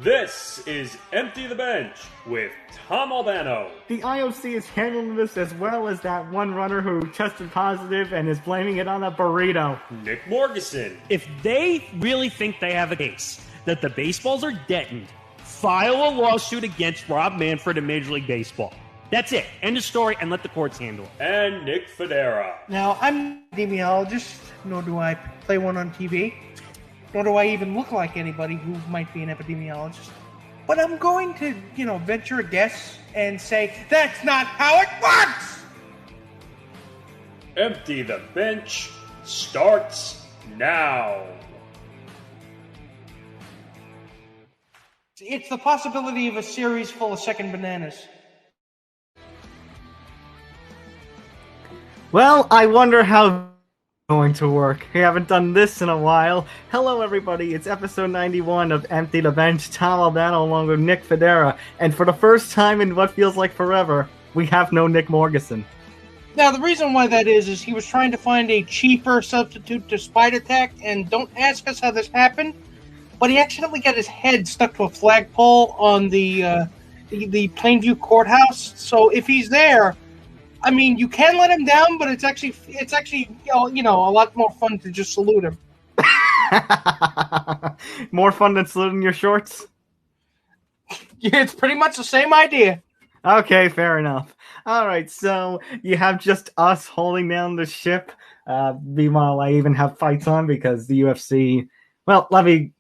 This is Empty the Bench with Tom Albano. The IOC is handling this as well as that one runner who tested positive and is blaming it on a burrito. Nick Morgeson. If they really think they have a case that the baseballs are deadened, file a lawsuit against Rob Manfred in Major League Baseball. That's it. End of story, and let the courts handle it. And Nick Federa. Now, I'm an epidemiologist, nor do I play one on TV, nor do I even look like anybody who might be an epidemiologist. But I'm going to, venture a guess and say, that's not how it works! Empty the Bench starts now. It's the possibility of a series full of second bananas. Well, I wonder how it's going to work. We haven't done this in a while. Hello, everybody. It's episode 91 of Empty the Bench. Tom Albano along with Nick Federa. And for the first time in what feels like forever, we have no Nick Morgeson. Now, the reason why that is he was trying to find a cheaper substitute to Spider Attack, and don't ask us how this happened, but he accidentally got his head stuck to a flagpole on the Plainview courthouse. So if he's there, I mean, you can let him down, but it's actually a lot more fun to just salute him. More fun than saluting your shorts? Yeah, it's pretty much the same idea. Okay, fair enough. All right, so you have just us holding down the ship. Meanwhile, I even have fights on because the UFC. Well, let me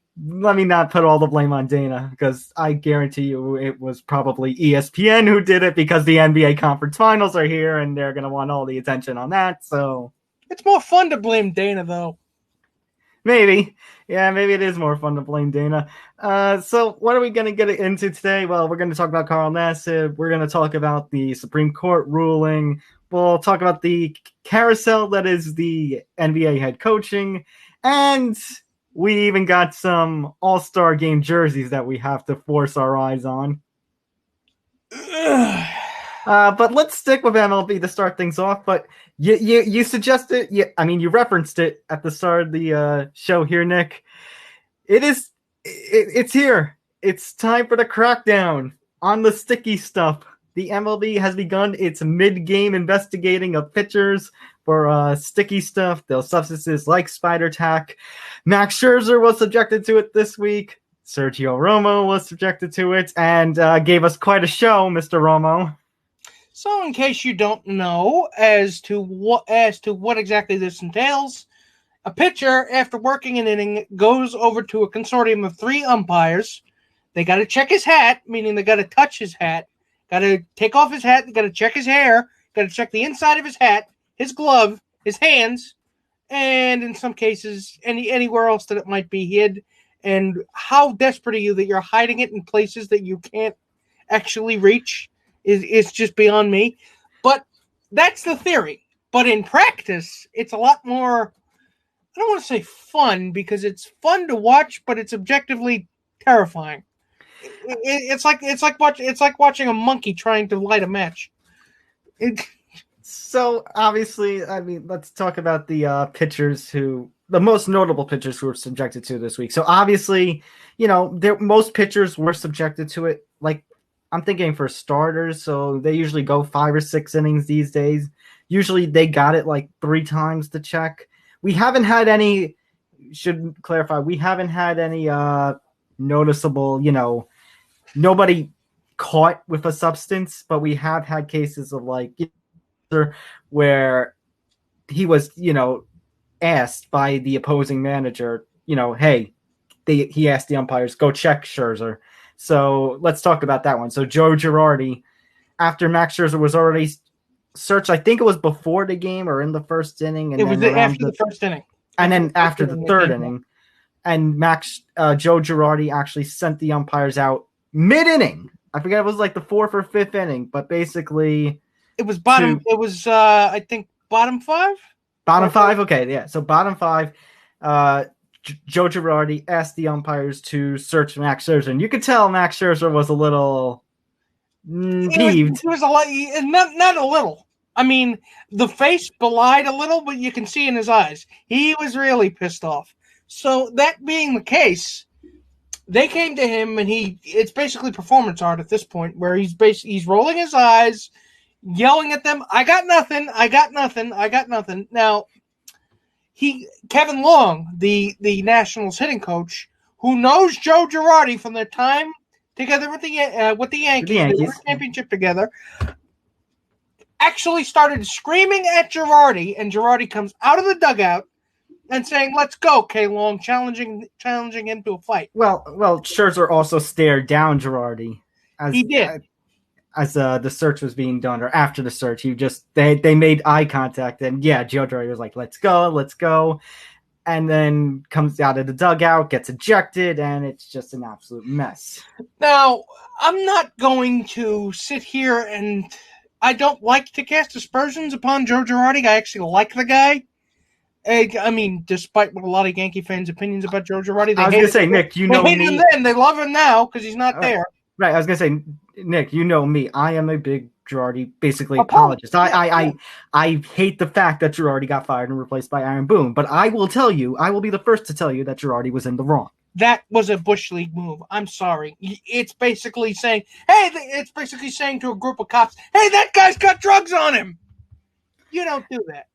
not put all the blame on Dana, because I guarantee you it was probably ESPN who did it, because the NBA conference finals are here and they're going to want all the attention on that. So it's more fun to blame Dana, though. Maybe. Yeah, maybe it is more fun to blame Dana. So what are we going to get into today? Well, we're going to talk about Carl Nassib. We're going to talk about the Supreme Court ruling. We'll talk about the carousel that is the NBA head coaching. And we even got some All-Star Game jerseys that we have to force our eyes on. But let's stick with MLB to start things off. But you suggested, you referenced it at the start of the show here, Nick. It's here. It's time for the crackdown on the sticky stuff. The MLB has begun its mid-game investigating of pitchers for sticky stuff, those substances like Spider Tack. Max Scherzer was subjected to it this week. Sergio Romo was subjected to it and gave us quite a show, Mr. Romo. So, in case you don't know as to what exactly this entails, a pitcher, after working an inning, goes over to a consortium of 3 umpires. They got to check his hat, meaning they got to touch his hat. Got to take off his hat. Got to check his hair. Got to check the inside of his hat, his glove, his hands, and in some cases, anywhere else that it might be hid. And how desperate are you that you're hiding it in places that you can't actually reach is just beyond me. But that's the theory. But in practice, it's a lot more, I don't want to say fun, because it's fun to watch, but it's objectively terrifying. It's like watching a monkey trying to light a match. So obviously, let's talk about the the most notable pitchers who were subjected to it this week. So obviously, most pitchers were subjected to it. Like, I'm thinking for starters, so they usually go 5 or 6 innings these days. Usually they got it like 3 times to check. We haven't had any. Should clarify, we haven't had any noticeable, nobody caught with a substance, but we have had cases of where he was, asked by the opposing manager, hey, he asked the umpires, go check Scherzer. So let's talk about that one. So Joe Girardi, after Max Scherzer was already searched, I think it was before the game or in the first inning. And it was after the first inning. And then after the third inning. And Joe Girardi actually sent the umpires out mid-inning. I forget, it was like the 4th or 5th inning, but basically it was I think bottom 5. Bottom 5, okay, yeah. So bottom 5, Joe Girardi asked the umpires to search Max Scherzer, and you could tell Max Scherzer was a little peeved. It was a lot, not a little. I mean, the face belied a little, but you can see in his eyes he was really pissed off. So that being the case, They came to him, and it's basically performance art at this point, where he's rolling his eyes, yelling at them, I got nothing, I got nothing, I got nothing. Now, Kevin Long, the Nationals hitting coach, who knows Joe Girardi from their time together with the Yankees, they won a championship together, actually started screaming at Girardi, and Girardi comes out of the dugout and saying, "Let's go, K. Long," challenging him to a fight. Well, Scherzer also stared down Girardi. He did. As the search was being done, or after the search, they made eye contact, and Joe Girardi was like, let's go, and then comes out of the dugout, gets ejected, and it's just an absolute mess. Now, I'm not going to sit here, and I don't like to cast aspersions upon Joe Girardi. I actually like the guy. I mean, despite what a lot of Yankee fans' opinions about Joe Girardi, I was going to say, Nick, you know me. They hate him then, they love him now because he's not there. Right, I was going to say, Nick, you know me. I am a big Girardi, basically, apologist. I hate the fact that Girardi got fired and replaced by Aaron Boone, but I will be the first to tell you that Girardi was in the wrong. That was a Bush League move. I'm sorry. It's basically saying, to a group of cops, hey, that guy's got drugs on him. You don't do that.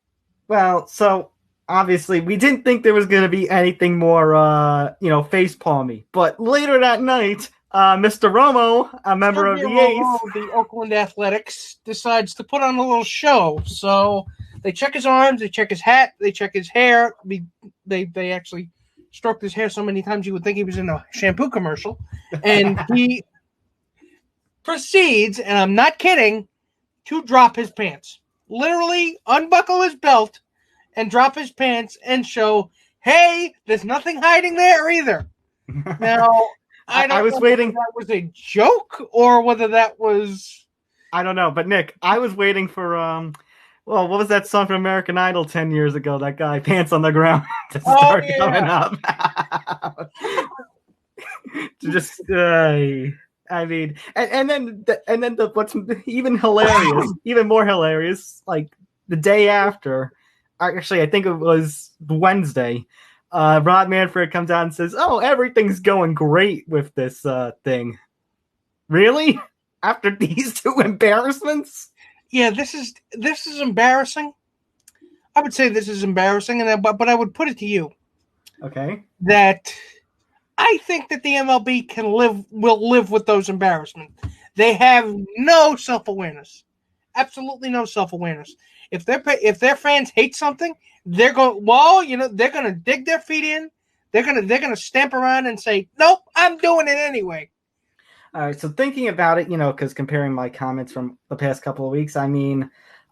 Well, so obviously we didn't think there was going to be anything more, face-palmy, but later that night, Mr. Romo, a member of the A's, the Oakland Athletics, decides to put on a little show. So they check his arms, they check his hat, they check his hair. They actually stroked his hair so many times you would think he was in a shampoo commercial. And he proceeds, and I'm not kidding, to drop his pants. Literally unbuckle his belt and drop his pants and show, hey, there's nothing hiding there either. Now, I was waiting. Whether that was a joke or whether that was. I don't know, but Nick, I was waiting for what was that song from American Idol 10 years ago? That guy, Pants on the Ground, to start coming up. To just, I mean, and then what's even hilarious, even more hilarious, like the day after. Actually, I think it was Wednesday. Rob Manfred comes out and says, "Oh, everything's going great with this thing." Really? After these two embarrassments? Yeah, this is embarrassing. I would say this is embarrassing, but I would put it to you. Okay. That I think that the MLB will live with those embarrassments. They have no self-awareness. Absolutely no self-awareness. If their fans hate something, they're going to dig their feet in. They're gonna stamp around and say, "Nope, I'm doing it anyway." All right. So thinking about it, because comparing my comments from the past couple of weeks, I mean,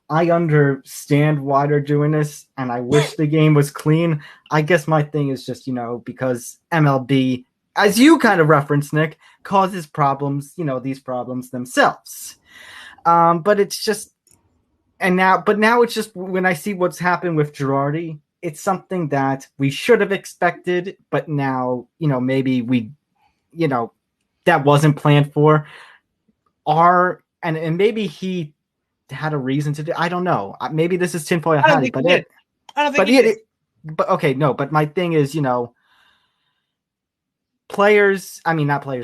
I understand why they're doing this, and I wish the game was clean. I guess my thing is just, because MLB, as you kind of referenced, Nick, causes problems. These problems themselves. But it's just. But now it's just when I see what's happened with Girardi, it's something that we should have expected, but now, maybe we, that wasn't planned for. And maybe he had a reason to do. I don't know. Maybe this is tinfoil hattie, but I don't think he did. But okay, no. But my thing is,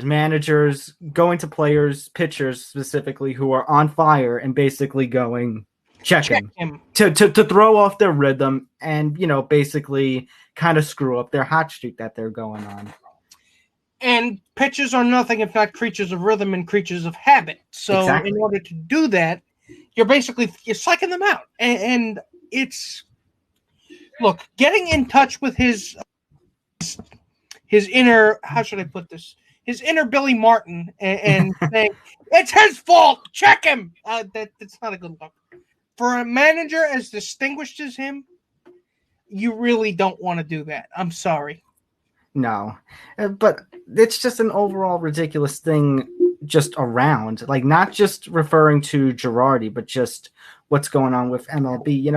managers going to players, pitchers specifically, who are on fire and basically going. Check him. To throw off their rhythm and, basically kind of screw up their hot streak that they're going on. And pitchers are nothing if not creatures of rhythm and creatures of habit. So exactly. In order to do that, you're psyching them out. And it's getting in touch with his inner, how should I put this? His inner Billy Martin and saying, it's his fault. Check him. That's not a good look. For a manager as distinguished as him, you really don't want to do that. I'm sorry. No, but it's just an overall ridiculous thing just around. Like, not just referring to Girardi, but just what's going on with MLB.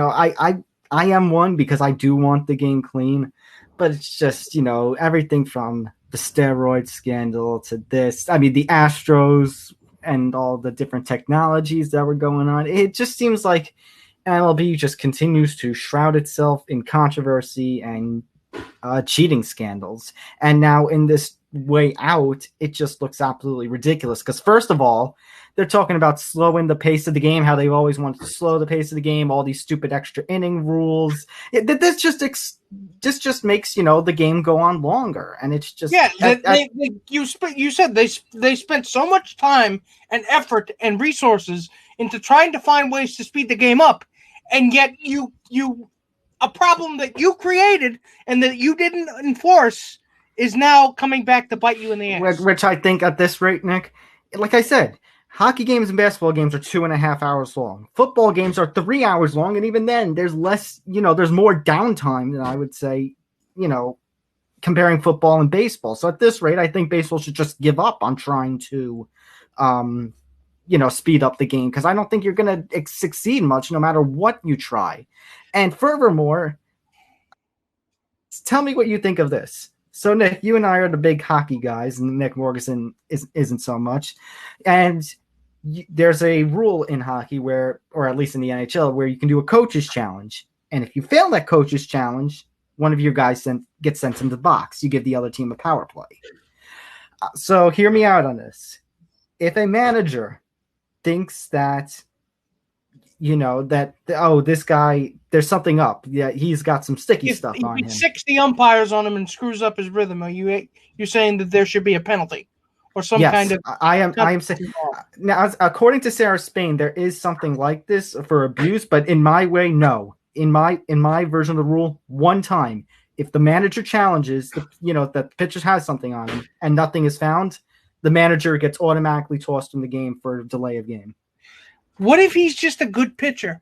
I am one because I do want the game clean, but it's just, everything from the steroid scandal to this. I mean, the Astros and all the different technologies that were going on. It just seems like MLB just continues to shroud itself in controversy and cheating scandals. And now in this way out, it just looks absolutely ridiculous. Because first of all, they're talking about slowing the pace of the game, how they've always wanted to slow the pace of the game, all these stupid extra inning rules. This just makes, the game go on longer. And it's just... you said they spent so much time and effort and resources into trying to find ways to speed the game up. And yet a problem that you created and that you didn't enforce is now coming back to bite you in the ass. Which I think at this rate, Nick, like I said, hockey games and basketball games are 2.5 hours long. Football games are 3 hours long. And even then there's less, there's more downtime than I would say, comparing football and baseball. So at this rate, I think baseball should just give up on trying to, speed up the game, because I don't think you're going to succeed much no matter what you try. And furthermore, tell me what you think of this. So, Nick, you and I are the big hockey guys, and Nick Morganson isn't so much. And there's a rule in hockey where, or at least in the NHL, where you can do a coach's challenge. And if you fail that coach's challenge, one of your guys gets sent into the box. You give the other team a power play. So hear me out on this. If a manager thinks that, this guy, there's something up. Yeah, he's got some sticky stuff on him. 60 umpires on him and screws up his rhythm. Are you're saying that there should be a penalty or some kind of? I am saying now, according to Sarah Spain, there is something like this for abuse, but in my way, no. In my version of the rule, one time, if the manager challenges, that the pitcher has something on him and nothing is found, the manager gets automatically tossed from the game for delay of game. What if he's just a good pitcher?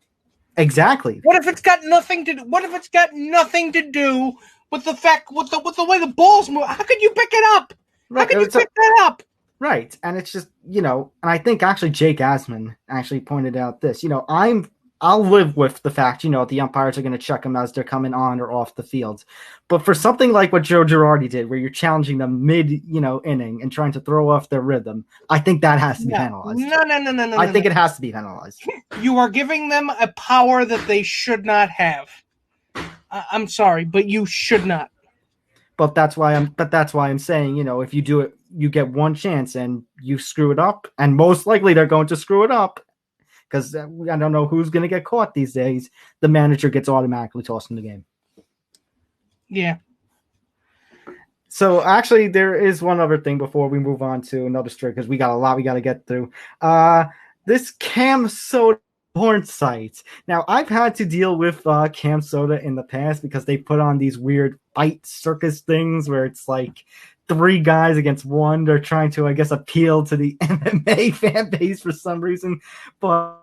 Exactly. What if it's got nothing to do? What if it's got nothing to do with the fact with the way the balls move? How could you pick it up? Right. How could you pick that up? Right, and it's just and I think actually Jake Asman actually pointed out this. I'll live with the fact, the umpires are going to check them as they're coming on or off the field. But for something like what Joe Girardi did, where you're challenging them mid, inning and trying to throw off their rhythm, I think that has to be penalized. No. I think it has to be penalized. You are giving them a power that they should not have. I'm sorry, but you should not. But that's why I'm saying, if you do it, you get one chance and you screw it up, and most likely they're going to screw it up. Because I don't know who's going to get caught these days. The manager gets automatically tossed in the game. Yeah. So actually, there is one other thing before we move on to another story, because we got a lot we got to get through. This Cam Soda porn site. Now, I've had to deal with Cam Soda in the past because they put on these weird fight circus things where it's like 3 guys against 1. They're trying to, I guess, appeal to the MMA fan base for some reason. But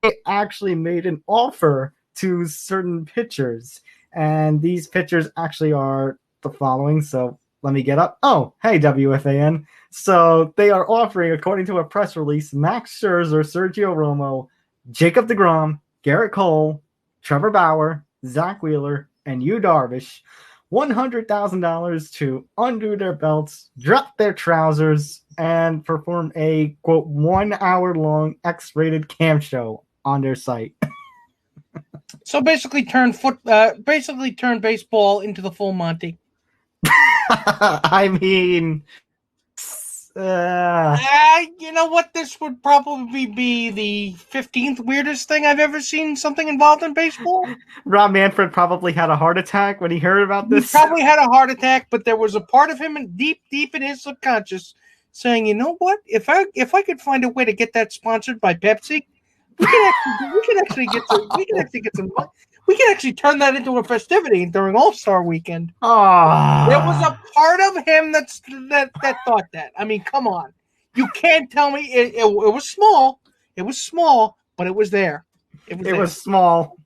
it actually made an offer to certain pitchers. And these pitchers actually are the following. So let me get up. Oh, hey, WFAN. So they are offering, according to a press release, Max Scherzer, Sergio Romo, Jacob deGrom, Garrett Cole, Trevor Bauer, Zach Wheeler, and Yu Darvish $100,000 to undo their belts, drop their trousers, and perform a, quote, 1 hour long X-rated cam show on their site. So basically turn baseball into the full Monty. I mean, you know what? This would probably be the 15th weirdest thing I've ever seen something involved in baseball. Rob Manfred probably had a heart attack when he heard about this. He probably had a heart attack, but there was a part of him deep in his subconscious saying, "You know what? If I could find a way to get that sponsored by Pepsi, we can actually turn that into a festivity during All-Star Weekend." Oh, there was a part of him that thought that. I mean, come on, you can't tell me it was small. It was small, but it was there. It was small.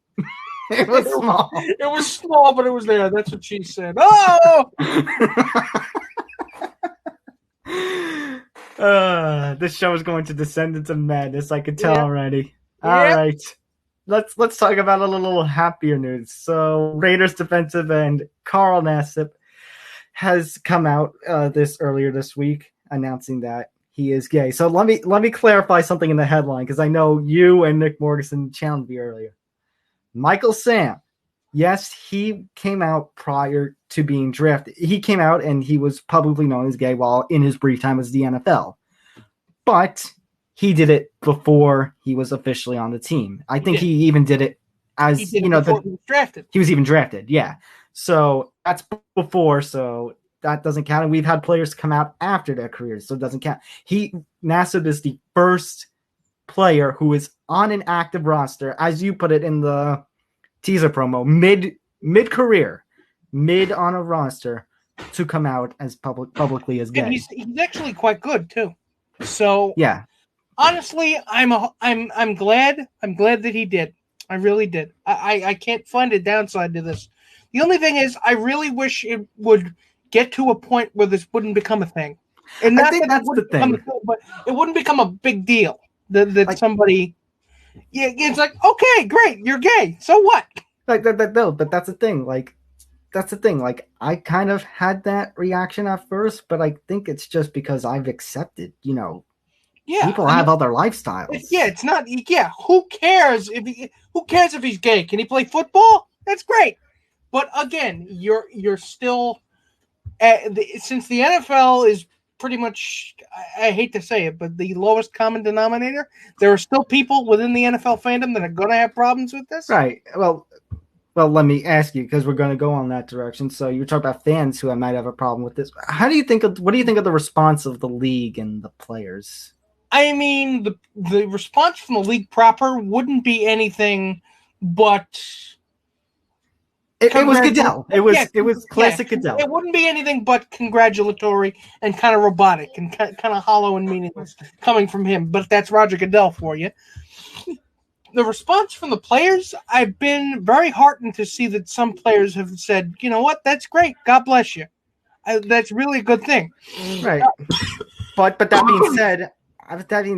It was small. It was small, but it was there. That's what she said. Oh. This show is going to descend into madness. I can tell already. All right, let's talk about a little happier news. So, Raiders defensive end Carl Nassib has come out earlier this week announcing that he is gay. So let me clarify something in the headline, because I know you and Nick Morganson challenged me earlier. Michael Sam, yes, he came out prior to being drafted. He came out and he was publicly known as gay while in his brief time as the NFL. But he did it before he was officially on the team. I think he even did it as, he was drafted. He was even drafted, yeah. So that's before, so that doesn't count. And we've had players come out after their careers, so it doesn't count. Nassib is the first player who is on an active roster, as you put it in the teaser promo, mid-career, mid on a roster, to come out as publicly as gay. And he's actually quite good too. So yeah, honestly, I'm glad that he did. I really did. I can't find a downside to this. The only thing is, I really wish it would get to a point where this wouldn't become a thing. And I think that's the thing. But it wouldn't become a big deal that somebody. Yeah, it's like, okay, great, you're gay. So what? Like that, no, but that's the thing. Like, that's the thing. Like, I kind of had that reaction at first, but I think it's just because I've accepted, people have other lifestyles. Yeah, it's not. Yeah, who cares if he's gay? Can he play football? That's great. But again, you're still since the NFL is pretty much, I hate to say it, but the lowest common denominator, there are still people within the NFL fandom that are going to have problems with this. Right. Well, let me ask you, because we're going to go on that direction. So you talk about fans who might have a problem with this. What do you think of the response of the league and the players? I mean, the response from the league proper wouldn't be anything but. It was Goodell. It was classic Goodell. It wouldn't be anything but congratulatory and kind of robotic and kind of hollow and meaningless coming from him. But that's Roger Goodell for you. The response from the players, I've been very heartened to see that some players have said, you know what, that's great. God bless you. That's really a good thing. Right. But that being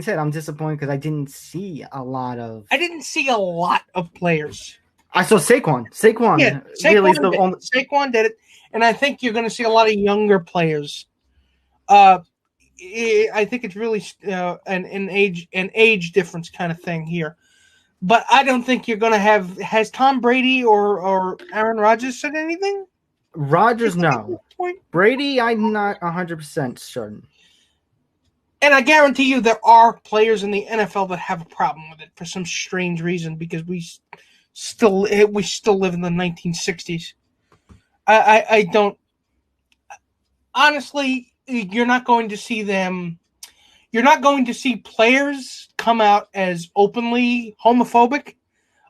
said, I'm disappointed because I didn't see a lot of players. I saw Saquon. Saquon did it, and I think you're going to see a lot of younger players. I think it's really an age difference kind of thing here, but I don't think you're going to have. Has Tom Brady or Aaron Rodgers said anything? Rodgers, no. Brady, I'm not 100% certain. And I guarantee you, there are players in the NFL that have a problem with it for some strange reason, because we still live in the 1960s. I don't. Honestly, you're not going to see them. You're not going to see players come out as openly homophobic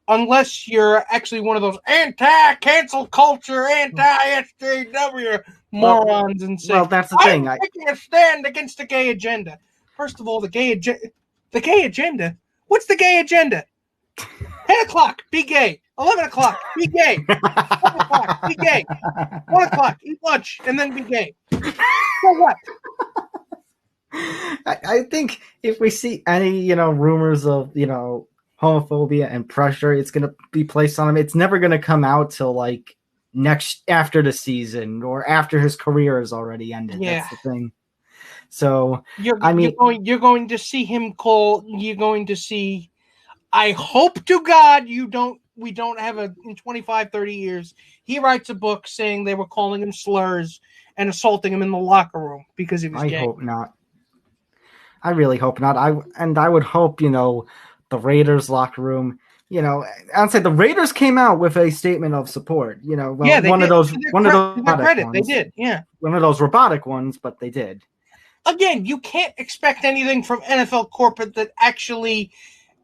unless you're actually one of those anti-cancel culture, anti-SJW morons and say, well, that's the thing. I'm taking a stand against the gay agenda. First of all, the gay agenda? What's the gay agenda? 10 o'clock, be gay. 11 o'clock, be gay. 12 o'clock, be gay. 1 o'clock, eat lunch, and then be gay. So what? I think if we see any, rumors of, homophobia and pressure, it's going to be placed on him. It's never going to come out till after the season or after his career is already ended. Yeah. That's the thing. So you're going to see him call. You're going to see. I hope to God we don't have in 25, 30 years. He writes a book saying they were calling him slurs and assaulting him in the locker room because he was gay. I hope not. I really hope not. I would hope, the Raiders locker room, I'd say the Raiders came out with a statement of support, one of those robotic ones. They did, yeah. One of those robotic ones, but they did. Again, you can't expect anything from NFL corporate that actually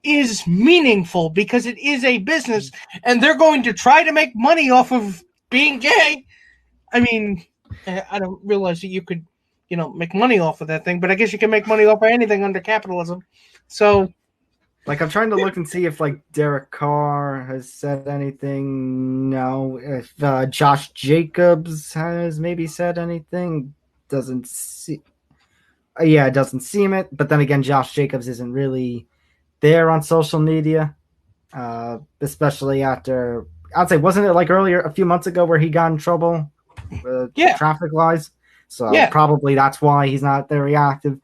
is meaningful because it is a business and they're going to try to make money off of being gay. I mean, I don't realize that you could, make money off of that thing, but I guess you can make money off of anything under capitalism. So, I'm trying to look and see if Derek Carr has said anything. No, if Josh Jacobs has maybe said anything, doesn't seem it. But then again, Josh Jacobs isn't really there on social media, especially after, I'd say, wasn't it earlier, a few months ago, where he got in trouble with traffic laws? So probably that's why he's not very active.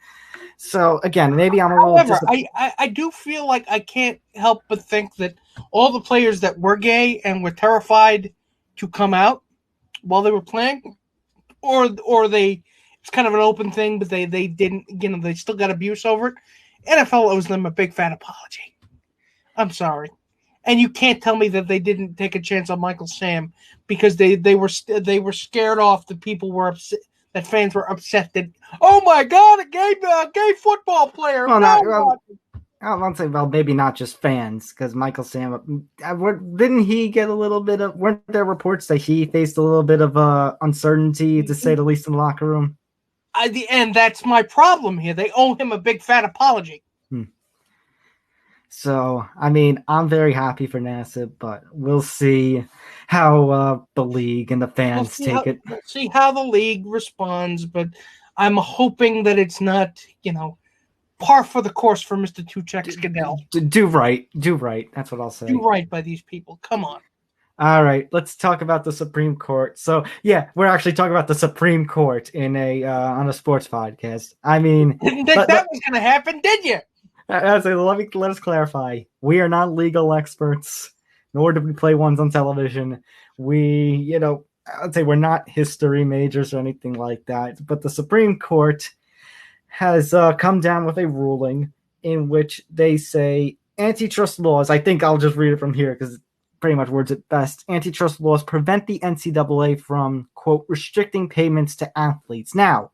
So again, maybe I'm a little. However, I do feel like I can't help but think that all the players that were gay and were terrified to come out while they were playing, or it's kind of an open thing, but they didn't, they still got abuse over it. NFL owes them a big fat apology. I'm sorry, and you can't tell me that they didn't take a chance on Michael Sam because they were scared off that people were upset, that fans were upset that, oh my God, a gay football player. I'll say, well, maybe not just fans, because Michael Sam, didn't he get a little bit of, weren't there reports that he faced a little bit of uncertainty, to say the least, in the locker room? And that's my problem here. They owe him a big fat apology. So, I mean, I'm very happy for Nassib, but we'll see how the league and the fans take it. We'll see how the league responds, but I'm hoping that it's not, par for the course for Mr. Tuchek Goodell. Do right. That's what I'll say. Do right by these people. Come on. All right, let's talk about the Supreme Court. So, yeah, we're actually talking about the Supreme Court in on a sports podcast. I mean, didn't think that was going to happen, did you? Let us clarify. We are not legal experts, nor do we play ones on television. We, I'd say we're not history majors or anything like that. But the Supreme Court has come down with a ruling in which they say antitrust laws. I think I'll just read it from here because it pretty much words it best. Antitrust laws prevent the NCAA from, quote, restricting payments to athletes. Now,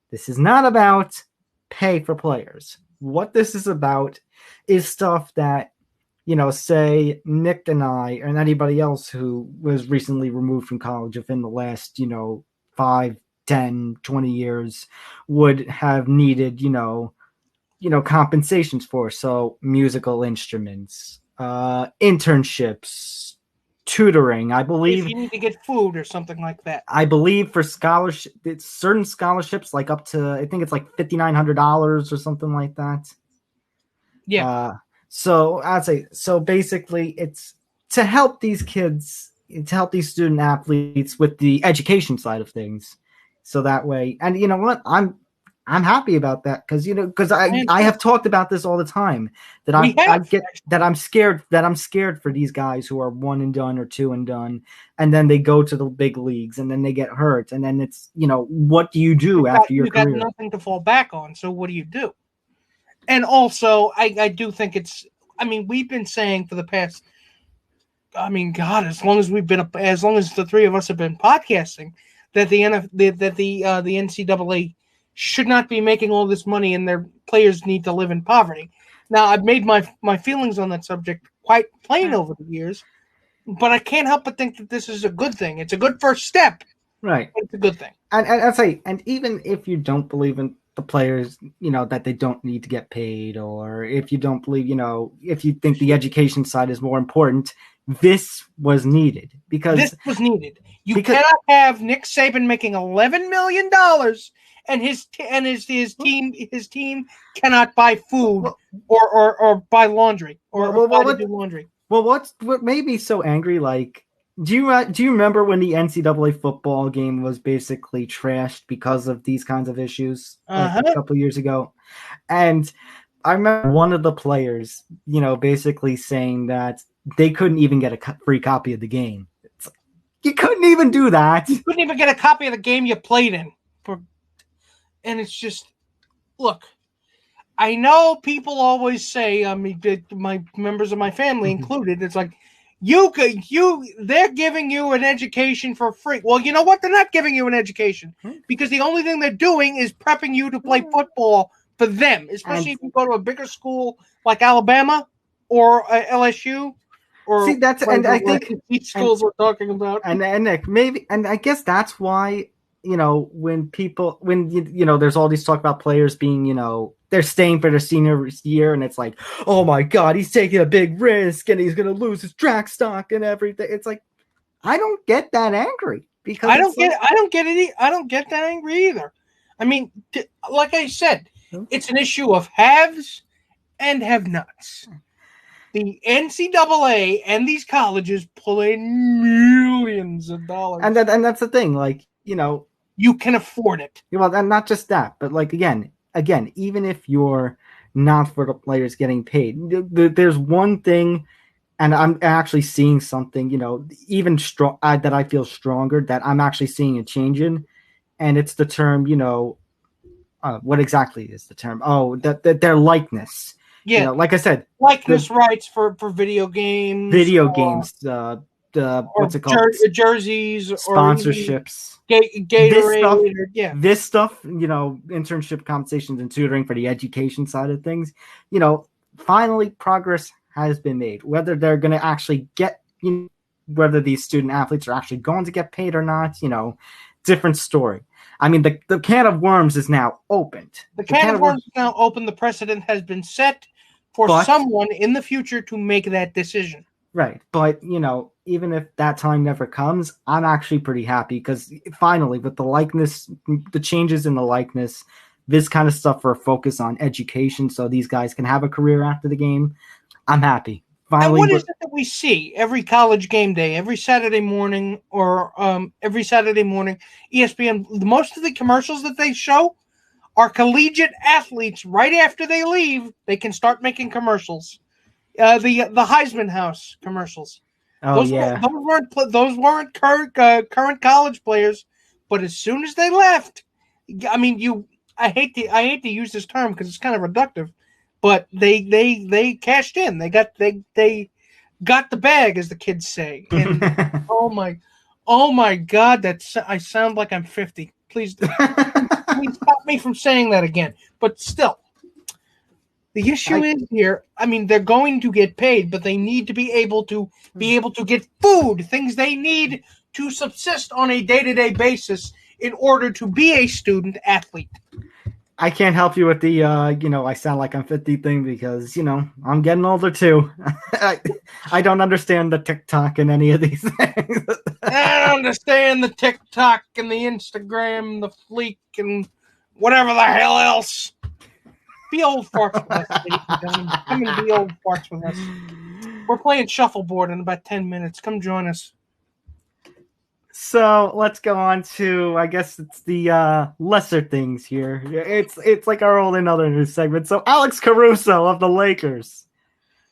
this is not about pay for players. What this is about is stuff that, say Nick and I and anybody else who was recently removed from college within the last, 5, 10, 20 years would have needed, compensations for. So musical instruments, internships, tutoring, I believe. If you need to get food or something like that. I believe for scholarship, it's certain scholarships, like up to, I think it's like $5,900 or something like that. Yeah. So I'd say, so basically it's to help these kids, to help these student athletes with the education side of things. So that way, and you know what, I'm happy about that because I have talked about this all the time that I'm scared for these guys who are one and done or two and done, and then they go to the big leagues and then they get hurt, and then it's what do you do after your career? You got nothing to fall back on, so what do you do? And also, I do think we've been saying for the past, God, as long as the three of us have been podcasting, that the NCAA should not be making all this money and their players need to live in poverty. Now, I've made my feelings on that subject quite plain over the years, but I can't help but think that this is a good thing. It's a good first step. Right. It's a good thing. And I'd say, and even if you don't believe in the players, that they don't need to get paid, or if you don't believe, if you think the education side is more important, this was needed because You cannot have Nick Saban making $11 million and his team cannot buy food or buy laundry or do laundry. Well, what made me so angry? Like, do you remember when the NCAA football game was basically trashed because of these kinds of issues a couple of years ago? And I remember one of the players, basically saying that they couldn't even get a free copy of the game. You couldn't even do that. You couldn't even get a copy of the game you played in. And it's just, look, I know people always say, my members of my family included, it's like, they're giving you an education for free. Well, you know what? They're not giving you an education because the only thing they're doing is prepping you to play football for them, especially if you go to a bigger school like Alabama or LSU. Or see, that's and I think each schools we're talking about, and Nick, maybe, and I guess that's why when there's all these talk about players being they're staying for their senior year, and it's like, oh my God, he's taking a big risk and he's gonna lose his track stock and everything. It's like, I don't get that angry because I don't get that angry either. I mean, like I said, it's an issue of haves and have-nots. The NCAA and these colleges pull in millions of dollars. And that's the thing, like, you can afford it. Well, and not just that, but like, again, again, even if you're not for the players getting paid, there's one thing, and I'm actually seeing something, even strong that I feel stronger that I'm actually seeing a change in, and it's the term, what exactly is the term? Oh, that their likeness. Yeah, like I said, likeness rights for video games, what's it called? Jerseys, Sponsorships, or Gatorade. This stuff, internship compensations and tutoring for the education side of things. Finally progress has been made. Whether they're going to actually get, whether these student athletes are actually going to get paid or not, different story. I mean, the can of worms is now opened. The can of worms is now open. The precedent has been set for someone in the future to make that decision. Right. But, even if that time never comes, I'm actually pretty happy because finally, with the likeness, the changes in the likeness, this kind of stuff for a focus on education so these guys can have a career after the game, I'm happy. Finally, and what is it that we see every college game day, every Saturday morning, ESPN, most of the commercials that they show are collegiate athletes. Right after they leave, they can start making commercials. The Heisman House commercials. Oh, those weren't current college players, but as soon as they left, I mean, I hate to use this term because it's kind of reductive, but they cashed in. They got the bag, as the kids say. And oh my God, I sound like I'm 50. Please stop me from saying that again. But still, the issue is here. I mean, they're going to get paid, but they need to be able to get food, things they need to subsist on a day-to-day basis in order to be a student athlete. I can't help you with the, I sound like I'm 50 thing because, I'm getting older too. I don't understand the TikTok and any of these things. I don't understand the TikTok and the Instagram, the Fleek, and whatever the hell else. Be old farts with us, ladies and gentlemen. Come and be old farts with us. We're playing shuffleboard in about 10 minutes. Come join us. So let's go on to, I guess it's the lesser things here. It's like our old another news segment. So Alex Caruso of the Lakers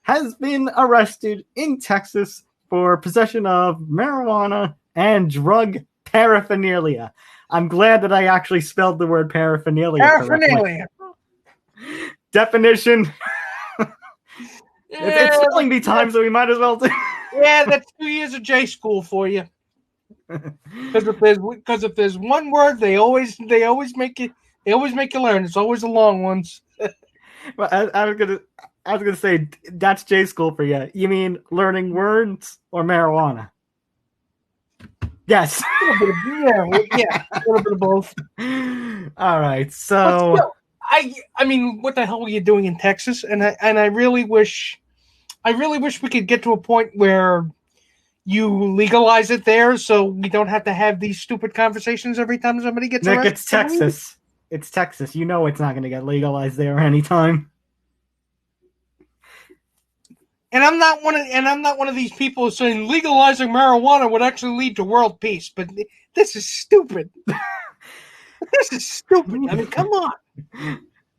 has been arrested in Texas for possession of marijuana and drug paraphernalia. I'm glad that I actually spelled the word paraphernalia. Paraphernalia. Definition. It's spelling bee time, so we might as well do. Yeah, that's 2 years of J school for you. Because if there's one word, they always make you learn. It's always the long ones. Well, I was gonna say that's J school for you. You mean learning words or marijuana? Yes. A little bit of both. All right, so still, I mean, what the hell were you doing in Texas? And I really wish we could get to a point where you legalize it there, so we don't have to have these stupid conversations every time somebody gets arrested. Nick, it's Texas. It's Texas. You know it's not going to get legalized there anytime. And I'm not one of these people saying legalizing marijuana would actually lead to world peace. But this is stupid. This is stupid. I mean, come on.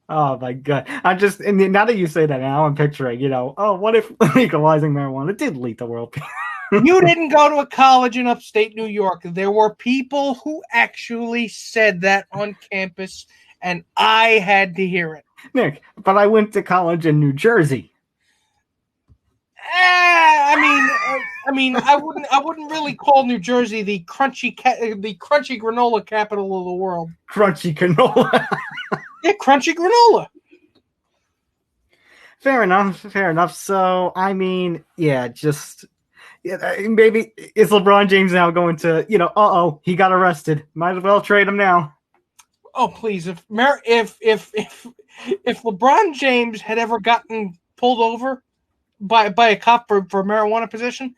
Oh my God! And now that you say that, now I'm picturing, what if legalizing marijuana did lead to world peace? You didn't go to a college in upstate New York. There were people who actually said that on campus, and I had to hear it. Nick, but I went to college in New Jersey. I mean, I wouldn't really call New Jersey the crunchy granola capital of the world. Crunchy granola. Yeah, crunchy granola. Fair enough. So, I mean, maybe is LeBron James now going to, he got arrested. Might as well trade him now. Oh, please. If LeBron James had ever gotten pulled over by a cop for marijuana possession,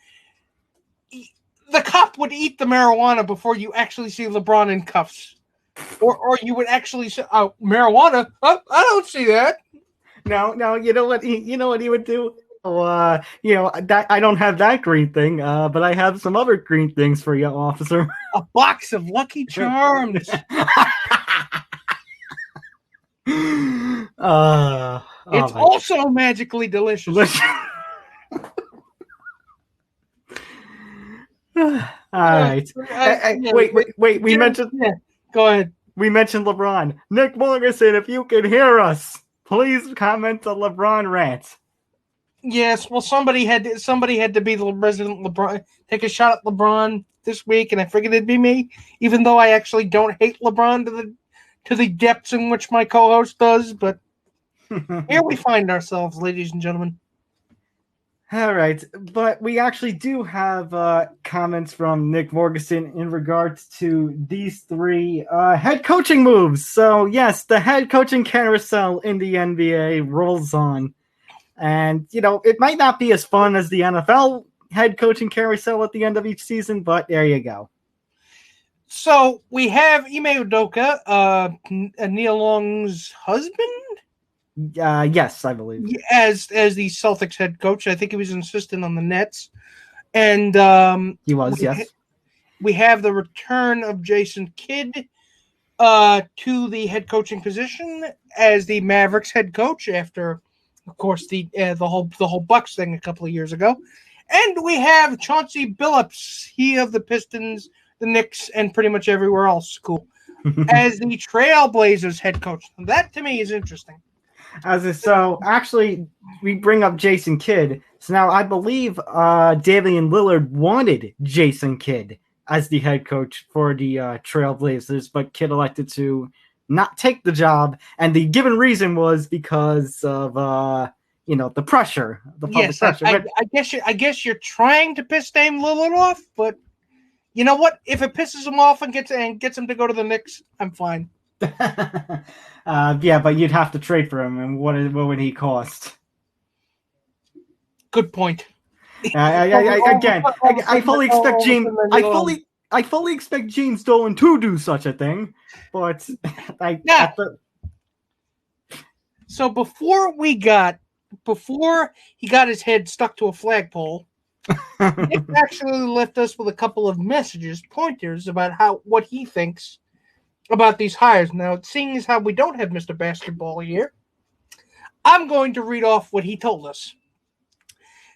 the cop would eat the marijuana before you actually see LeBron in cuffs. Or you would actually say, oh, marijuana? Oh, I don't see that. No, you know what he would do? That I don't have that green thing, but I have some other green things for you, officer. A box of Lucky Charms. It's also magically delicious. All right. Wait. We mentioned. Yeah, go ahead. We mentioned LeBron. Nick Morrison, if you can hear us, please comment the LeBron rant. Yes, well, somebody had to be the resident LeBron, take a shot at LeBron this week, and I figured it'd be me, even though I actually don't hate LeBron to the depths in which my co-host does. But here we find ourselves, ladies and gentlemen. All right, but we actually do have comments from Nick Morrison in regards to these three head coaching moves. So yes, the head coaching carousel in the NBA rolls on. And, it might not be as fun as the NFL head coaching carousel at the end of each season, but there you go. So we have Ime Udoka, Neil Long's husband? Yes, I believe. As the Celtics head coach. I think he was an assistant on the Nets. And he was, yes. We have the return of Jason Kidd to the head coaching position as the Mavericks head coach after, of course, the whole Bucks thing a couple of years ago. And we have Chauncey Billups, he of the Pistons, the Knicks, and pretty much everywhere else, as the Trailblazers head coach. That, to me, is interesting. So, actually, we bring up Jason Kidd. So now I believe Damian Lillard wanted Jason Kidd as the head coach for the Trailblazers, but Kidd elected to not take the job, and the given reason was because of the pressure, the public pressure. I guess you're trying to piss Dame Lillard off, but you know what? If it pisses him off and gets him to go to the Knicks, I'm fine. Yeah, but you'd have to trade for him, and what would he cost? Good point. I fully expect Gene. I fully expect Gene Stolen to do such a thing, but So before he got his head stuck to a flagpole, Nick actually left us with a couple of pointers about what he thinks about these hires. Now, seeing as how we don't have Mr. Basketball here, I'm going to read off what he told us.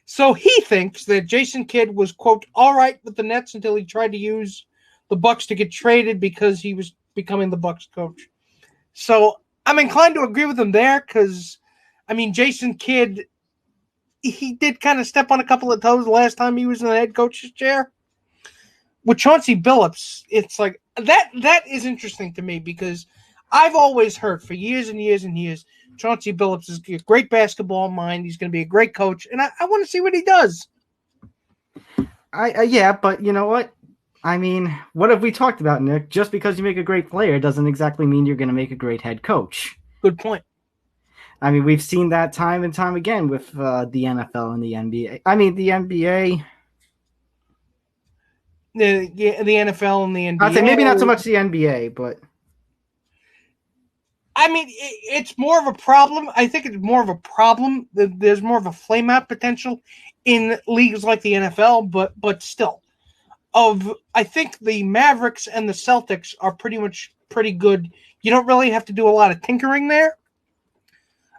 So he thinks that Jason Kidd was, quote, all right with the Nets until he tried to use the Bucks to get traded because he was becoming the Bucks coach. So I'm inclined to agree with him there because, Jason Kidd, he did kind of step on a couple of toes last time he was in the head coach's chair. With Chauncey Billups, it's like that is interesting to me because I've always heard for years and years and years Chauncey Billups is a great basketball mind. He's going to be a great coach, and I want to see what he does. Yeah, but you know what? What have we talked about, Nick? Just because you make a great player doesn't exactly mean you're going to make a great head coach. Good point. We've seen that time and time again with the NFL and the NBA. The NBA. The NFL and the NBA. I'd say maybe not so much the NBA, but. It's more of a problem. I think it's more of a problem. There's more of a flame-out potential in leagues like the NFL, but still. I think the Mavericks and the Celtics are pretty good. You don't really have to do a lot of tinkering there.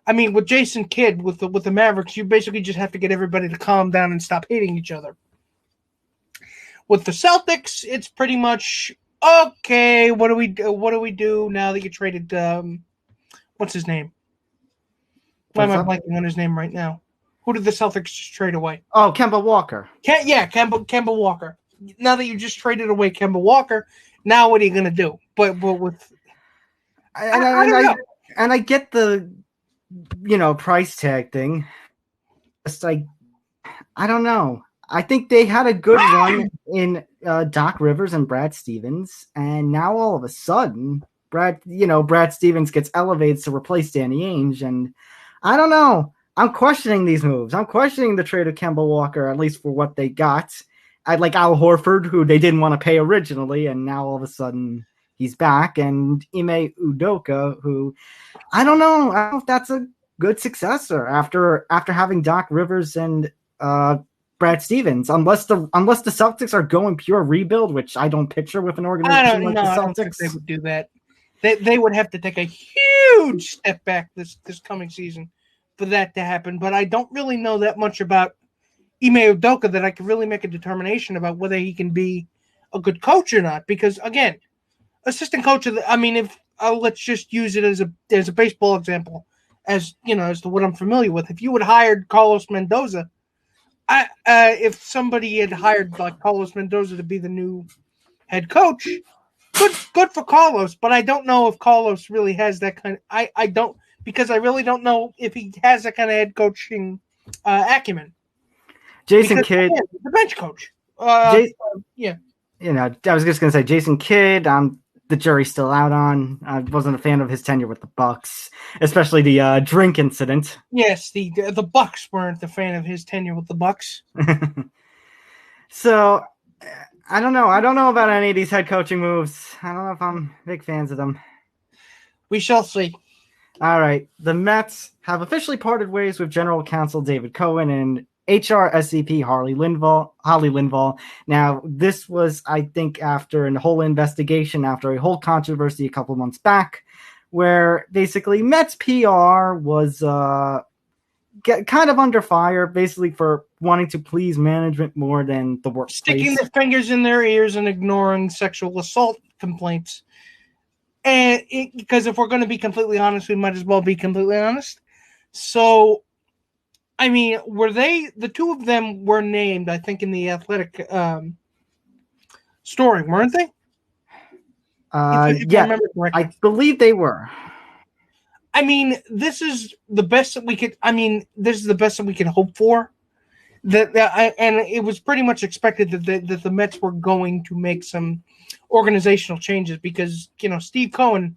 With Jason Kidd, with the Mavericks, you basically just have to get everybody to calm down and stop hating each other. With the Celtics, it's pretty much okay. What do we do now that you traded? What's his name? Why am I blanking on his name right now? Who did the Celtics just trade away? Oh, Kemba Walker. Kemba Walker. Now that you just traded away Kemba Walker, now what are you going to do? But with I get the price tag thing. It's like I don't know. I think they had a good run in Doc Rivers and Brad Stevens, and now all of a sudden, Brad Stevens gets elevated to replace Danny Ainge, and I don't know. I'm questioning these moves. I'm questioning the trade of Kemba Walker, at least for what they got. I like Al Horford, who they didn't want to pay originally, and now all of a sudden he's back, and Ime Udoka, who I don't know if that's a good successor after having Doc Rivers and Brad Stevens, unless the Celtics are going pure rebuild, which I don't picture with an organization like the Celtics. I don't think they would do that. They would have to take a huge step back this coming season for that to happen, but I don't really know that much about Ime Udoka that I could really make a determination about whether he can be a good coach or not. Because again, assistant coach if let's just use it as a baseball example, as to what I'm familiar with. If you had hired Carlos Mendoza, if somebody had hired like Carlos Mendoza to be the new head coach, good for Carlos, but I don't know if Carlos really has that kind of, I don't, because I really don't know if he has that kind of head coaching acumen. Jason Kidd, the bench coach. Yeah. I was just going to say Jason Kidd, the jury's still out on. I wasn't a fan of his tenure with the Bucks, especially the drink incident. Yes, the Bucks weren't a fan of his tenure with the Bucks. So, I don't know. I don't know about any of these head coaching moves. I don't know if I'm big fans of them. We shall see. All right. The Mets have officially parted ways with General Counsel David Cohen and HR SVP Holly Linval. Now, this was, I think, after a whole investigation, after a whole controversy a couple months back, where basically Mets PR was kind of under fire, basically for wanting to please management more than the workplace. Sticking their fingers in their ears and ignoring sexual assault complaints. And because if we're going to be completely honest, we might as well be completely honest. So, I mean, the two of them were named, I think, in the Athletic story, weren't they? Yeah, I believe they were. I mean, this is the best that we could. I mean, this is the best that we can hope for. And it was pretty much expected that the Mets were going to make some organizational changes because Steve Cohen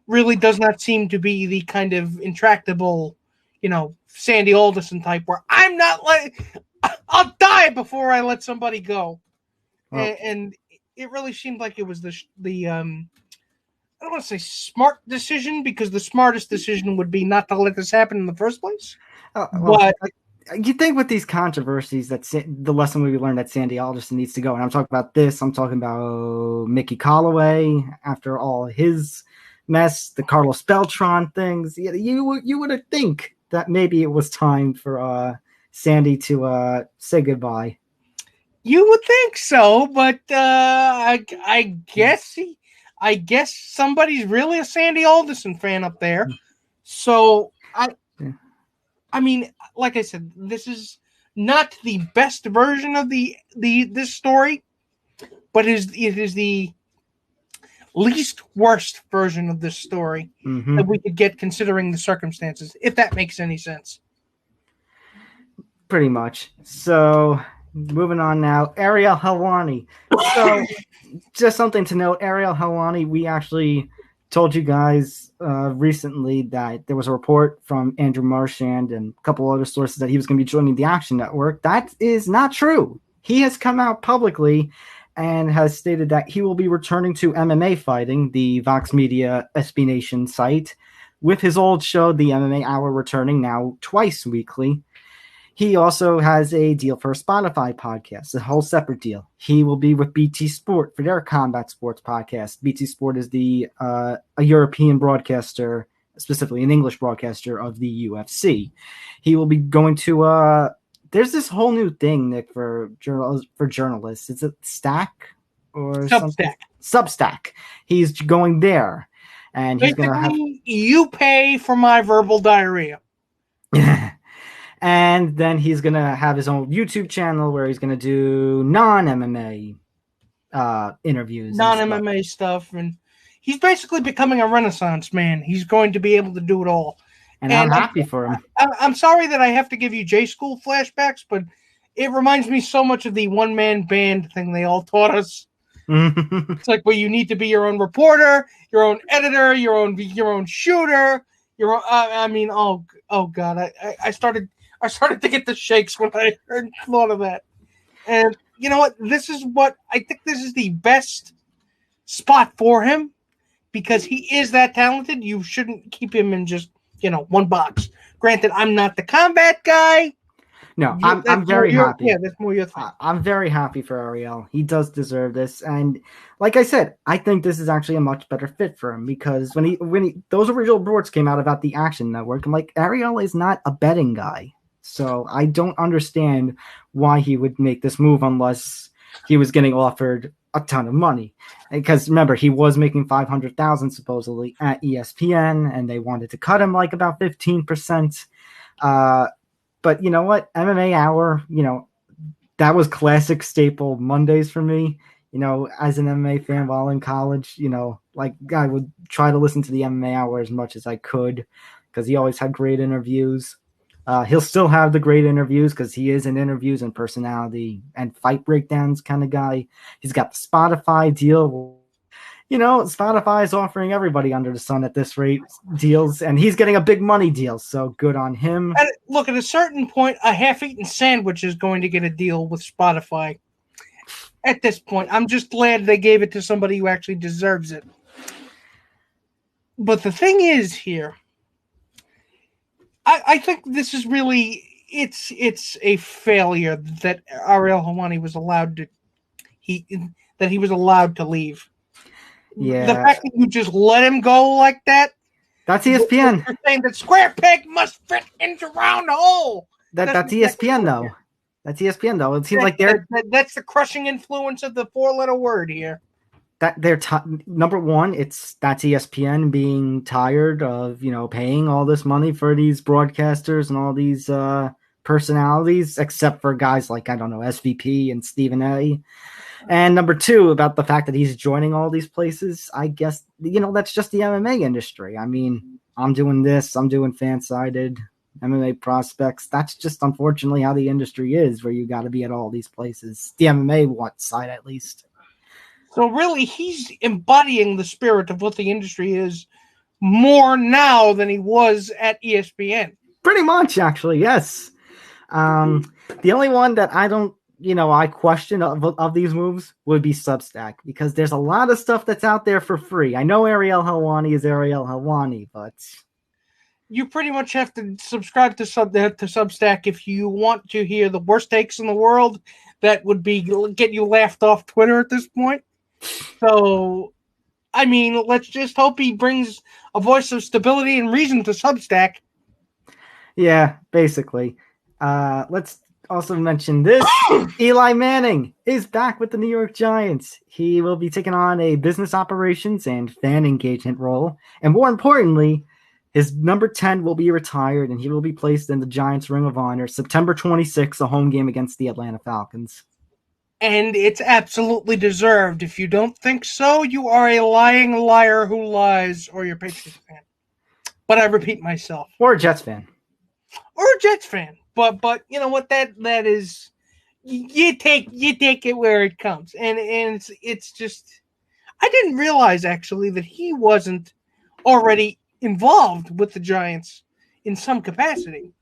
really does not seem to be the kind of intractable, Sandy Alderson type where I'll die before I let somebody go. Well, and it really seemed like it was the I don't want to say smart decision because the smartest decision would be not to let this happen in the first place. But you think with these controversies that the lesson we learned that Sandy Alderson needs to go, and I'm talking about this. I'm talking about Mickey Callaway after all his mess, the Carlos Beltran things. You would think that maybe it was time for Sandy to say goodbye. You would think so, but I guess somebody's really a Sandy Alderson fan up there. So I mean, like I said, this is not the best version of this story, but it is the least worst version of this story that we could get considering the circumstances, if that makes any sense. Pretty much. So moving on now, Ariel Helwani. So just something to note, Ariel Helwani, we actually told you guys recently that there was a report from Andrew Marchand and a couple other sources that he was going to be joining the Action Network. That is not true. He has come out publicly and has stated that he will be returning to MMA fighting, the Vox Media SB Nation site, with his old show, the MMA Hour, returning now twice weekly. He also has a deal for a Spotify podcast, a whole separate deal. He will be with BT Sport for their combat sports podcast. BT Sport is a European broadcaster, specifically an English broadcaster of the UFC. He will be going to there's this whole new thing, Nick, for journalists. Is it Stack or Substack? Something? Substack. He's going there, and he's going to have. You pay for my verbal diarrhea. And then he's going to have his own YouTube channel where he's going to do non-MMA interviews. Non-MMA stuff. And he's basically becoming a Renaissance man. He's going to be able to do it all. And I'm happy for him. I'm sorry that I have to give you J-School flashbacks, but it reminds me so much of the one-man band thing they all taught us. It's like, well, you need to be your own reporter, your own editor, your own shooter, your own, oh God, I started to get the shakes when I thought of that. And you know what? I think this is the best spot for him because he is that talented. You shouldn't keep him in just, one box. Granted, I'm not the combat guy. No, I'm very happy. Yeah, that's more your thing. I'm very happy for Ariel. He does deserve this, and like I said, I think this is actually a much better fit for him because when he those original reports came out about the Action Network, I'm like, Ariel is not a betting guy, so I don't understand why he would make this move unless he was getting offered a ton of money. Because remember, he was making $500,000 supposedly at ESPN, and they wanted to cut him like about 15%. But you know what? MMA Hour, that was classic staple Mondays for me. As an MMA fan while in college, like I would try to listen to the MMA Hour as much as I could because he always had great interviews. He'll still have the great interviews because he is an interviews and personality and fight breakdowns kind of guy. He's got the Spotify deal. Spotify is offering everybody under the sun at this rate deals, and he's getting a big money deal, so good on him. And look, at a certain point, a half-eaten sandwich is going to get a deal with Spotify. At this point, I'm just glad they gave it to somebody who actually deserves it. But the thing is here, I think this is really it's a failure that Ariel Helwani was allowed to he was allowed to leave. Yeah. The fact that you just let him go like that. That's ESPN. You're saying that square peg must fit into round hole. That's ESPN though. That's ESPN though. It seems like that's the crushing influence of the 4-letter word here. That they're number one, that's ESPN being tired of paying all this money for these broadcasters and all these personalities, except for guys like SVP and Stephen A. And number two, about the fact that he's joining all these places, I guess that's just the MMA industry. I mean, I'm doing this, I'm doing fan-sided MMA prospects. That's just unfortunately how the industry is, where you got to be at all these places. The MMA side, at least. So really, he's embodying the spirit of what the industry is more now than he was at ESPN. Pretty much, actually, yes. The only one that I don't, I question of these moves would be Substack, because there's a lot of stuff that's out there for free. I know Ariel Helwani is Ariel Helwani, but you pretty much have to subscribe to Substack if you want to hear the worst takes in the world. That would be get you laughed off Twitter at this point. So, I mean, let's just hope he brings a voice of stability and reason to Substack. Yeah, basically. Let's also mention this. Eli Manning is back with the New York Giants. He will be taking on a business operations and fan engagement role. And more importantly, his number 10 will be retired, and he will be placed in the Giants Ring of Honor September 26th, a home game against the Atlanta Falcons. And it's absolutely deserved. If you don't think so, you are a lying liar who lies, or you're a Patriots fan. But I repeat myself. Or a Jets fan. Or a Jets fan. But you know what, that is, you take it where it comes. And it's just, I didn't realize actually that he wasn't already involved with the Giants in some capacity,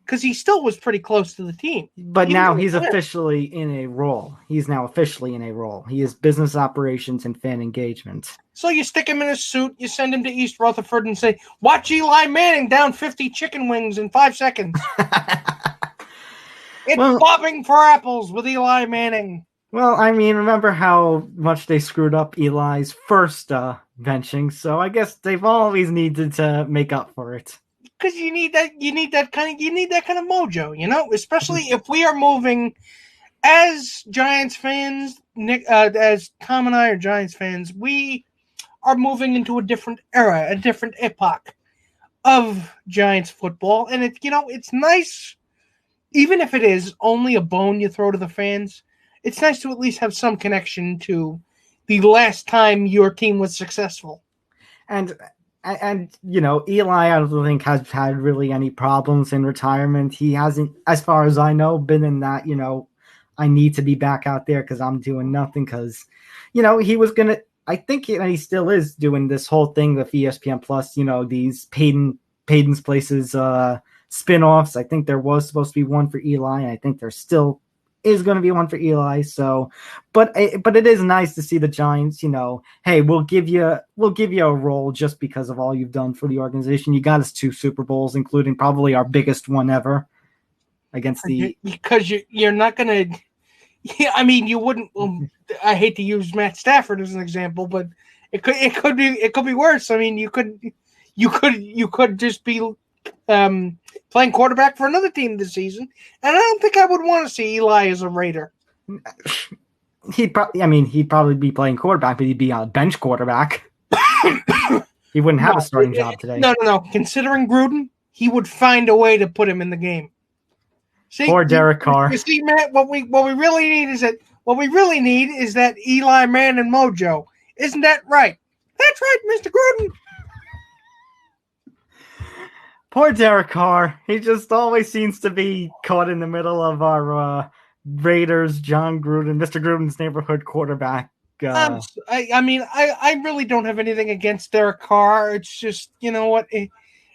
because he still was pretty close to the team. But now he's officially in a role. He's now officially in a role. He is business operations and fan engagement. So you stick him in a suit, you send him to East Rutherford and say, watch Eli Manning down 50 chicken wings in 5 seconds. It's bobbing for apples with Eli Manning. Well, I mean, remember how much they screwed up Eli's first benching, so I guess they've always needed to make up for it. Because you need that kind of mojo, especially if we are moving as Giants fans, Nick, as Tom and I are Giants fans, we are moving into a different era, a different epoch of Giants football. And it's nice, even if it is only a bone you throw to the fans, it's nice to at least have some connection to the last time your team was successful. And Eli, I don't think has had really any problems in retirement. He hasn't, as far as I know, been in that, I need to be back out there because I'm doing nothing. Because, he was going to, I think he still is doing this whole thing with ESPN Plus, these Payton's Places spin-offs. I think there was supposed to be one for Eli, and I think there still is going to be one for Eli. So, but it is nice to see the Giants, hey, we'll give you a role just because of all you've done for the organization. You got us 2 Super Bowls, including probably our biggest one ever against the because you're not going to. Yeah, I mean, you wouldn't. I hate to use Matt Stafford as an example, but it could be worse. I mean, you could just be playing quarterback for another team this season, and I don't think I would want to see Eli as a Raider. He'd probably be playing quarterback, but he'd be a bench quarterback. He wouldn't have a starting job today. No. Considering Gruden, he would find a way to put him in the game. See, or Derek Carr. You see, Matt, what we really need is that Eli Manning mojo. Isn't that right? That's right, Mr. Gruden. Poor Derek Carr. He just always seems to be caught in the middle of our Raiders, John Gruden, Mr. Gruden's neighborhood quarterback. I really don't have anything against Derek Carr. It's just, you know what?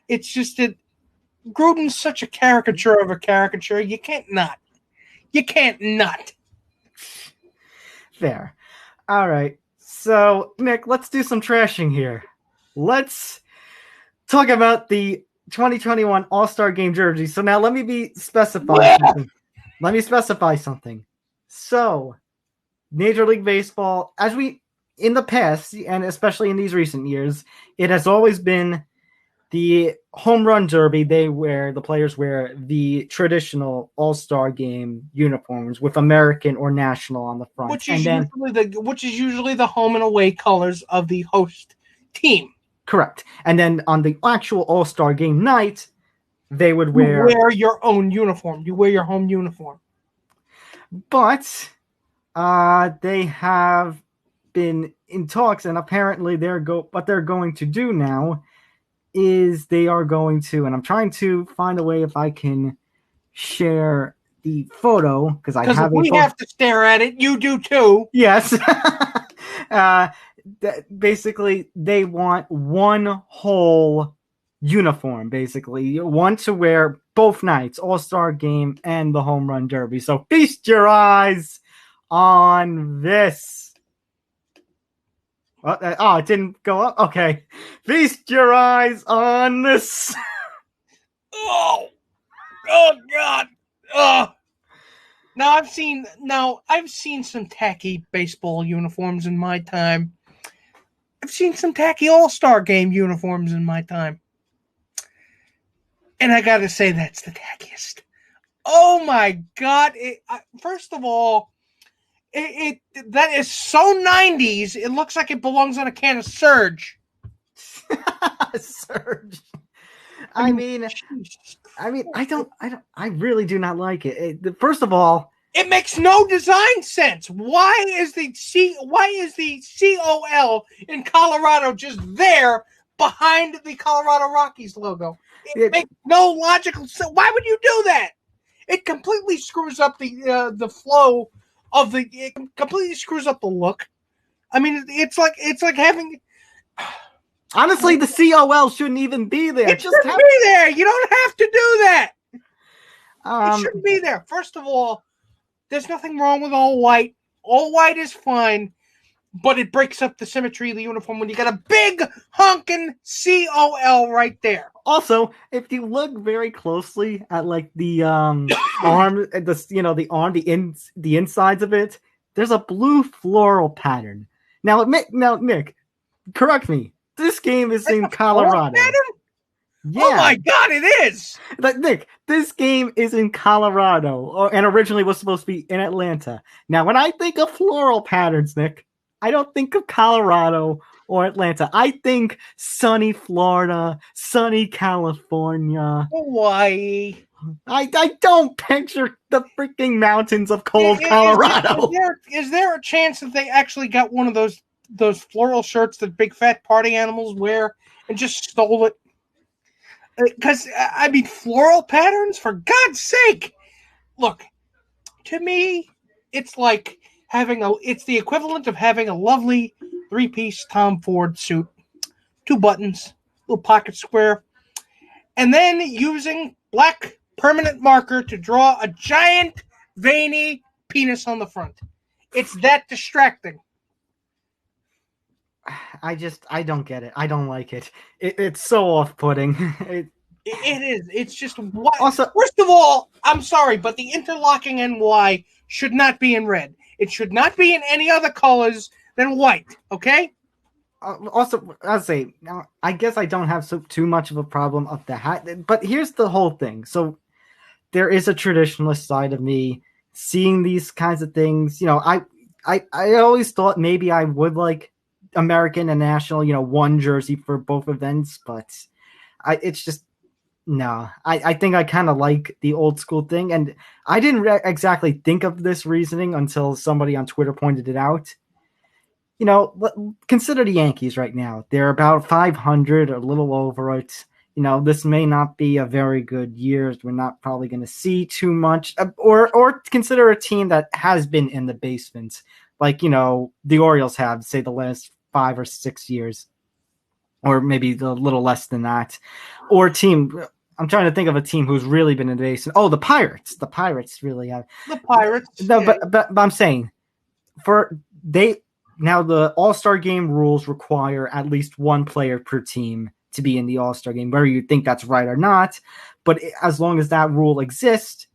It's just that Gruden's such a caricature of a caricature. You can't not. Fair. All right. So, Nick, let's do some trashing here. Let's talk about the 2021 All-Star Game jersey. So now let me specify something. Let me specify something. So, Major League Baseball, in the past, and especially in these recent years, it has always been the home run derby. The players wear the traditional All-Star Game uniforms with American or national on the front. Which is usually the home and away colors of the host team. Correct. And then on the actual All-Star Game night, they would wear your own uniform. You wear your home uniform. But they have been in talks, and apparently what they're going to do now is they are going to, and I'm trying to find a way if I can share the photo because we have to stare at it. You do too. Yes. Basically, they want one whole uniform. Basically, you want to wear both nights, All-Star Game and the Home Run Derby. So feast your eyes on this. Oh, it didn't go up. Okay, feast your eyes on this. Oh God. Now I've seen some tacky baseball uniforms in my time. I've seen some tacky All-Star Game uniforms in my time. And I gotta say, that's the tackiest. Oh my God. First of all, that is so 90s, it looks like it belongs on a can of Surge. Surge. I really do not like it. First of all, it makes no design sense. Why is the COL in Colorado just there behind the Colorado Rockies logo? It makes no logical sense. Why would you do that? It completely screws up the flow of it completely screws up the look. I mean, it's like having. Honestly, the COL shouldn't even be there. It shouldn't be there. You don't have to do that. It shouldn't be there. First of all, there's nothing wrong with all white. All white is fine, but it breaks up the symmetry of the uniform when you got a big honking COL right there. Also, if you look very closely at like the arm, the insides of it, there's a blue floral pattern. Now, Nick, correct me. This game is in Colorado. Yeah. Oh my God, it is! But Nick, this game is in Colorado, and originally was supposed to be in Atlanta. Now, when I think of floral patterns, Nick, I don't think of Colorado or Atlanta. I think sunny Florida, sunny California, Hawaii. I don't picture the freaking mountains of cold Colorado. Is there a chance that they actually got one of those floral shirts that big fat party animals wear and just stole it? Because, I mean, floral patterns, for God's sake. Look, to me, it's like it's the equivalent of having a lovely 3-piece Tom Ford suit, 2 buttons, little pocket square, and then using black permanent marker to draw a giant veiny penis on the front. It's that distracting. I don't get it. I don't like it. It's so off-putting. It is. It's just what. Also, first of all, I'm sorry, but the interlocking NY should not be in red. It should not be in any other colors than white. Okay. also, I'll say, I guess I don't have too much of a problem of the hat, but here's the whole thing. So there is a traditionalist side of me seeing these kinds of things. I always thought maybe I would like American and national, one jersey for both events, but it's just no. I think I kind of like the old school thing, and I didn't exactly think of this reasoning until somebody on Twitter pointed it out. Consider the Yankees right now. They're about 500, a little over it. This may not be a very good year. We're not probably going to see too much. Or consider a team that has been in the basement, like, the Orioles have, say, the last 5 or 6 years, or maybe a little less than that. Or a team, I'm trying to think of a team who's really been in the basement. Oh, the Pirates. The Pirates really have. The Pirates. No, yeah. but I'm saying, now the All-Star Game rules require at least one player per team to be in the All-Star Game, whether you think that's right or not. But as long as that rule exists,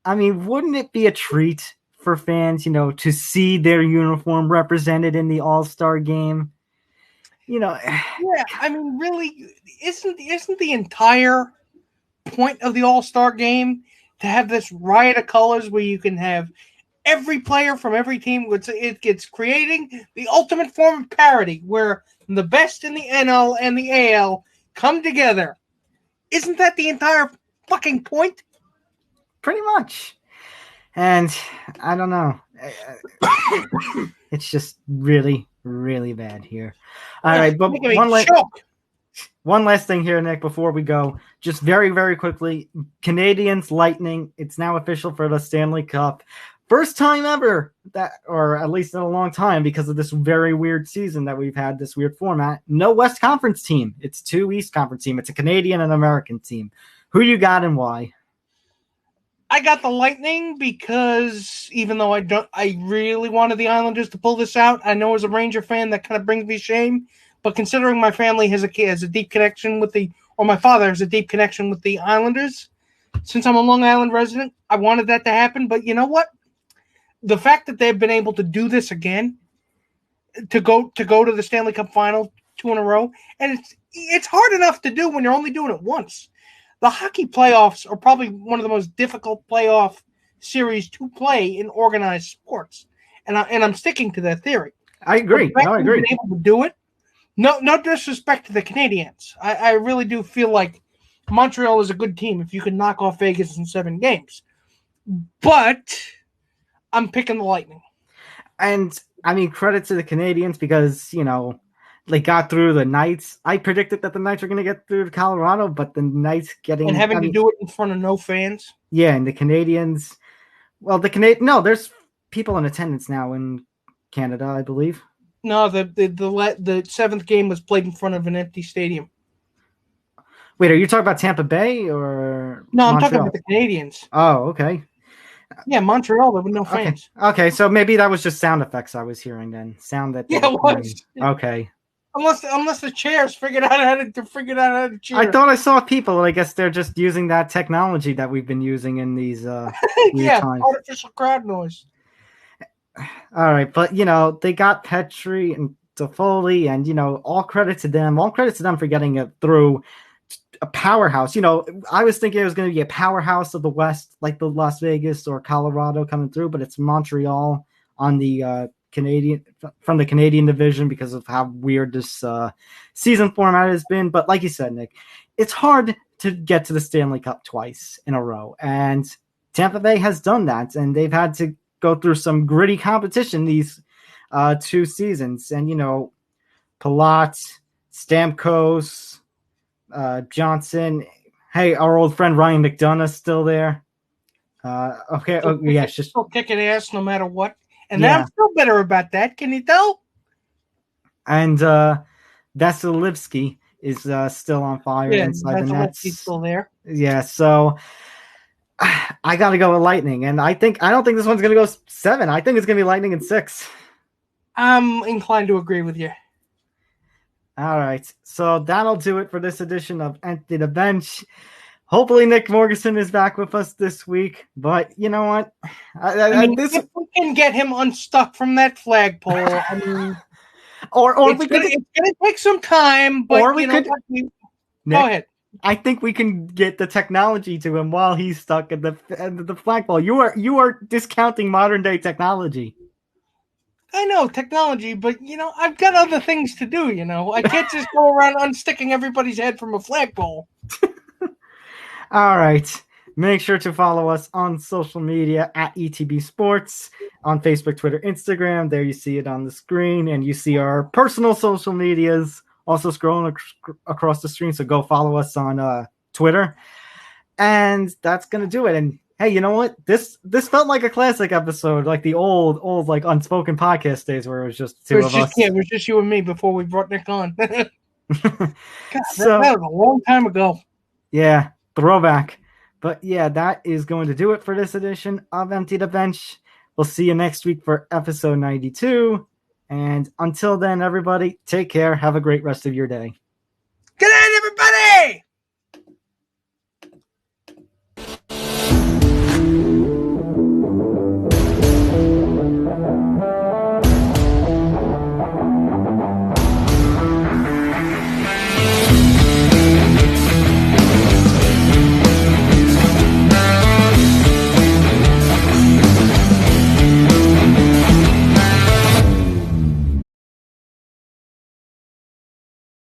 I mean, wouldn't it be a treat for fans, to see their uniform represented in the All-Star Game? Yeah, I mean, really, isn't the entire point of the All-Star Game to have this riot of colors where you can have every player from every team? It gets creating the ultimate form of parity where the best in the NL and the AL come together. Isn't that the entire fucking point? Pretty much. And I don't know. It's just really, really bad here. All right, but one last thing here, Nick, before we go. Just very, very quickly. Canadians Lightning. It's now official for the Stanley Cup. First time ever, or at least in a long time, because of this very weird season that we've had, this weird format. No West Conference team. It's 2 East Conference team. It's a Canadian and American team. Who you got and why? I got the Lightning because even though I really wanted the Islanders to pull this out. I know as a Ranger fan that kind of brings me shame, but considering my family has a deep connection with my father has a deep connection with the Islanders, since I'm a Long Island resident, I wanted that to happen. But you know what? The fact that they've been able to do this again, to go to the Stanley Cup final 2 in a row, and it's hard enough to do when you're only doing it once. The hockey playoffs are probably one of the most difficult playoff series to play in organized sports, and I'm sticking to that theory. I agree. I agree. Been able to do it. No disrespect to the Canadiens. I really do feel like Montreal is a good team if you can knock off Vegas in 7 games, but I'm picking the Lightning. And I mean, credit to the Canadians because, they got through the Knights. I predicted that the Knights were going to get through to Colorado, but the Knights having to do it in front of no fans. Yeah, and the Canadians. Well, there's people in attendance now in Canada, I believe. No, the 7th game was played in front of an empty stadium. Wait, are you talking about Tampa Bay or? No, I'm Montreal? talking about the Canadians. Oh, okay. Yeah, Montreal, there were no fans. Okay, so maybe that was just sound effects I was hearing then. Sound that. Yeah, it was. Okay. Unless the chairs figured out how to cheer. I thought I saw people. I guess they're just using that technology that we've been using in these times. Artificial crowd noise. All right, but they got Petrie and Toffoli, and all credit to them. All credit to them for getting it through a powerhouse. I was thinking it was going to be a powerhouse of the West, like the Las Vegas or Colorado coming through, but it's Montreal on the from the Canadian division because of how weird this season format has been. But like you said, Nick, it's hard to get to the Stanley Cup twice in a row, and Tampa Bay has done that, and they've had to go through some gritty competition these 2 seasons. And Palat, Stamkos, Johnson. Hey, our old friend Ryan McDonough's still there. Okay. Oh, yeah, it's just still kicking ass no matter what. And I'm still better about that. Can you tell? And Vasilevsky is still on fire inside the Nets. He's still there. Yeah, so I got to go with Lightning, and I don't think this one's going to go 7. I think it's going to be Lightning in 6. I'm inclined to agree with you. All right. So that'll do it for this edition of Empty the Bench. Hopefully Nick Morganson is back with us this week. But you know what? If we can get him unstuck from that flagpole, I mean, it's gonna take some time. But or we could. Nick, go ahead. I think we can get the technology to him while he's stuck at the flagpole. You are discounting modern day technology. I know technology, but I've got other things to do. I can't just go around unsticking everybody's head from a flagpole. All right. Make sure to follow us on social media at ETB Sports on Facebook, Twitter, Instagram. There you see it on the screen, and you see our personal social medias also scrolling across the screen. So go follow us on Twitter, and that's gonna do it. And hey, you know what? This felt like a classic episode, like the old like Unspoken podcast days where it was just two of us. Yeah, it was just you and me before we brought Nick on. God, that was a long time ago. Yeah, throwback. But yeah, that is going to do it for this edition of Empty the Bench. We'll see you next week for episode 92. And until then, everybody, take care. Have a great rest of your day.